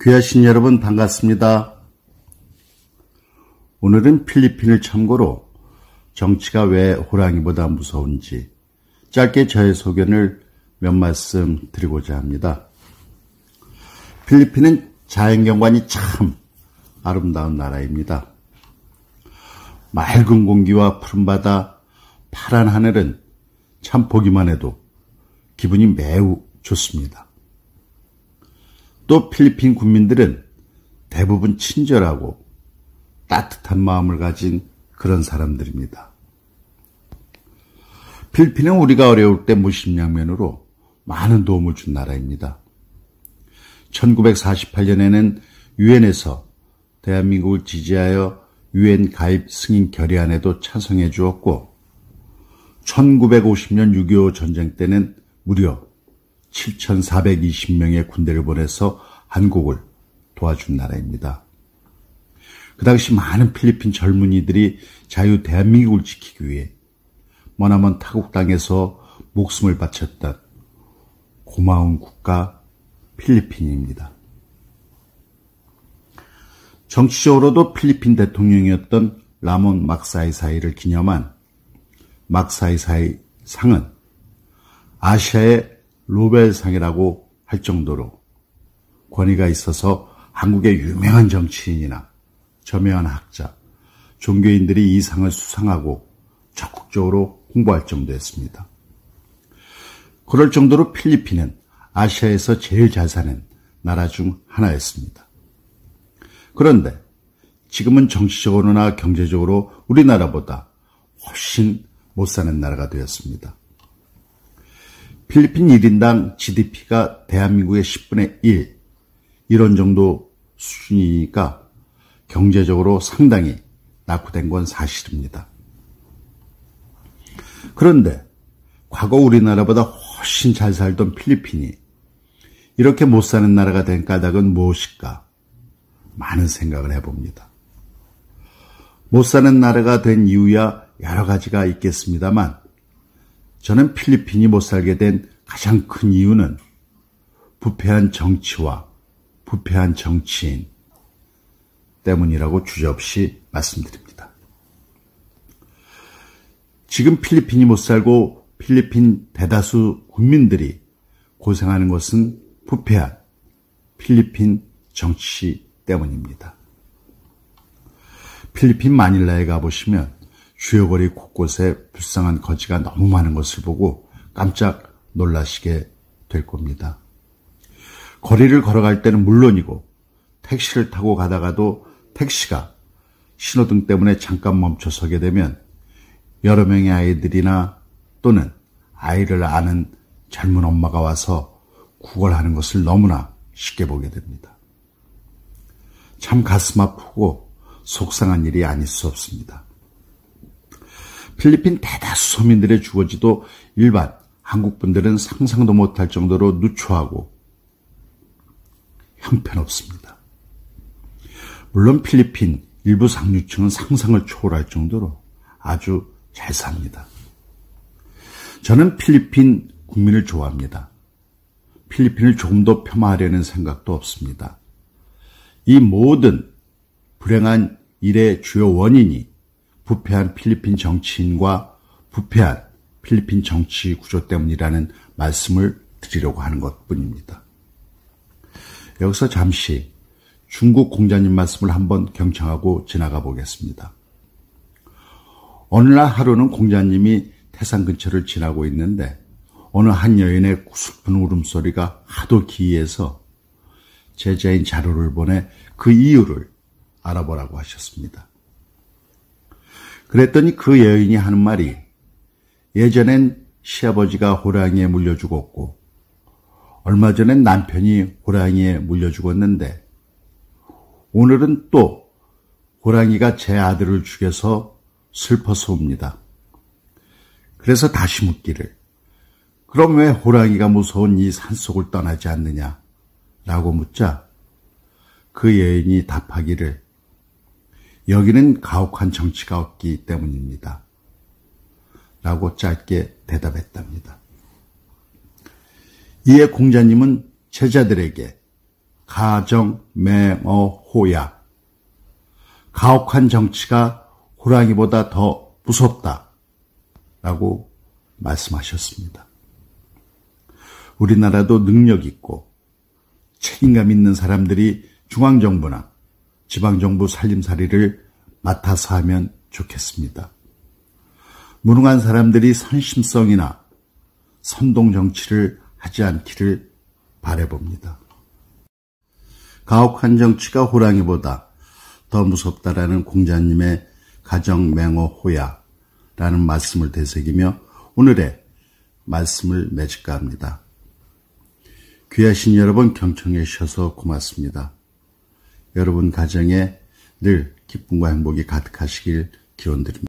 귀하신 여러분 반갑습니다. 오늘은 필리핀을 참고로 정치가 왜 호랑이보다 무서운지 짧게 저의 소견을 몇 말씀 드리고자 합니다. 필리핀은 자연경관이 참 아름다운 나라입니다. 맑은 공기와 푸른 바다, 파란 하늘은 참 보기만 해도 기분이 매우 좋습니다. 또 필리핀 국민들은 대부분 친절하고 따뜻한 마음을 가진 그런 사람들입니다. 필리핀은 우리가 어려울 때 무심양면으로 많은 도움을 준 나라입니다. 1948년에는 유엔에서 대한민국을 지지하여 유엔 가입 승인 결의안에도 찬성해 주었고 1950년 6.25 전쟁 때는 무려 7,420명의 군대를 보내서 한국을 도와준 나라입니다. 그 당시 많은 필리핀 젊은이들이 자유 대한민국을 지키기 위해 머나먼 타국 땅에서 목숨을 바쳤던 고마운 국가 필리핀입니다. 정치적으로도 필리핀 대통령이었던 라몬 막사이사이를 기념한 막사이사이 상은 아시아의 노벨상이라고 할 정도로 권위가 있어서 한국의 유명한 정치인이나 저명한 학자, 종교인들이 이 상을 수상하고 적극적으로 홍보할 정도였습니다. 그럴 정도로 필리핀은 아시아에서 제일 잘 사는 나라 중 하나였습니다. 그런데 지금은 정치적으로나 경제적으로 우리나라보다 훨씬 못 사는 나라가 되었습니다. 필리핀 1인당 GDP가 대한민국의 10분의 1, 이런 정도 수준이니까 경제적으로 상당히 낙후된 건 사실입니다. 그런데 과거 우리나라보다 훨씬 잘 살던 필리핀이 이렇게 못 사는 나라가 된 까닭은 무엇일까? 많은 생각을 해봅니다. 못 사는 나라가 된 이유야 여러 가지가 있겠습니다만 저는 필리핀이 못 살게 된 가장 큰 이유는 부패한 정치와 부패한 정치인 때문이라고 주저없이 말씀드립니다. 지금 필리핀이 못 살고 필리핀 대다수 국민들이 고생하는 것은 부패한 필리핀 정치 때문입니다. 필리핀 마닐라에 가보시면 주요 거리 곳곳에 불쌍한 거지가 너무 많은 것을 보고 깜짝 놀라시게 될 겁니다. 거리를 걸어갈 때는 물론이고 택시를 타고 가다가도 택시가 신호등 때문에 잠깐 멈춰서게 되면 여러 명의 아이들이나 또는 아이를 아는 젊은 엄마가 와서 구걸하는 것을 너무나 쉽게 보게 됩니다. 참 가슴 아프고 속상한 일이 아닐 수 없습니다. 필리핀 대다수 서민들의 주거지도 일반 한국 분들은 상상도 못할 정도로 누추하고 형편없습니다. 물론 필리핀 일부 상류층은 상상을 초월할 정도로 아주 잘 삽니다. 저는 필리핀 국민을 좋아합니다. 필리핀을 조금 더 폄하하려는 생각도 없습니다. 이 모든 불행한 일의 주요 원인이 부패한 필리핀 정치인과 부패한 필리핀 정치 구조 때문이라는 말씀을 드리려고 하는 것뿐입니다. 여기서 잠시 중국 공자님 말씀을 한번 경청하고 지나가 보겠습니다. 어느 날 하루는 공자님이 태산 근처를 지나고 있는데 어느 한 여인의 슬픈 울음소리가 하도 기이해서 제자인 자루를 보내 그 이유를 알아보라고 하셨습니다. 그랬더니 그 여인이 하는 말이 예전엔 시아버지가 호랑이에 물려 죽었고 얼마 전엔 남편이 호랑이에 물려 죽었는데 오늘은 또 호랑이가 제 아들을 죽여서 슬퍼서 옵니다. 그래서 다시 묻기를 그럼 왜 호랑이가 무서운 이 산속을 떠나지 않느냐 라고 묻자 그 여인이 답하기를 여기는 가혹한 정치가 없기 때문입니다. 라고 짧게 대답했답니다. 이에 공자님은 제자들에게 가정맹어호야. 가혹한 정치가 호랑이보다 더 무섭다 라고 말씀하셨습니다. 우리나라도 능력 있고 책임감 있는 사람들이 중앙정부나 지방정부 살림살이를 맡아서 하면 좋겠습니다. 무능한 사람들이 선심성이나 선동정치를 하지 않기를 바라봅니다. 가혹한 정치가 호랑이보다 더 무섭다라는 공자님의 가정맹어호야라는 말씀을 되새기며 오늘의 말씀을 맺을까 합니다. 귀하신 여러분 경청해 주셔서 고맙습니다. 여러분 가정에 늘 기쁨과 행복이 가득하시길 기원드립니다.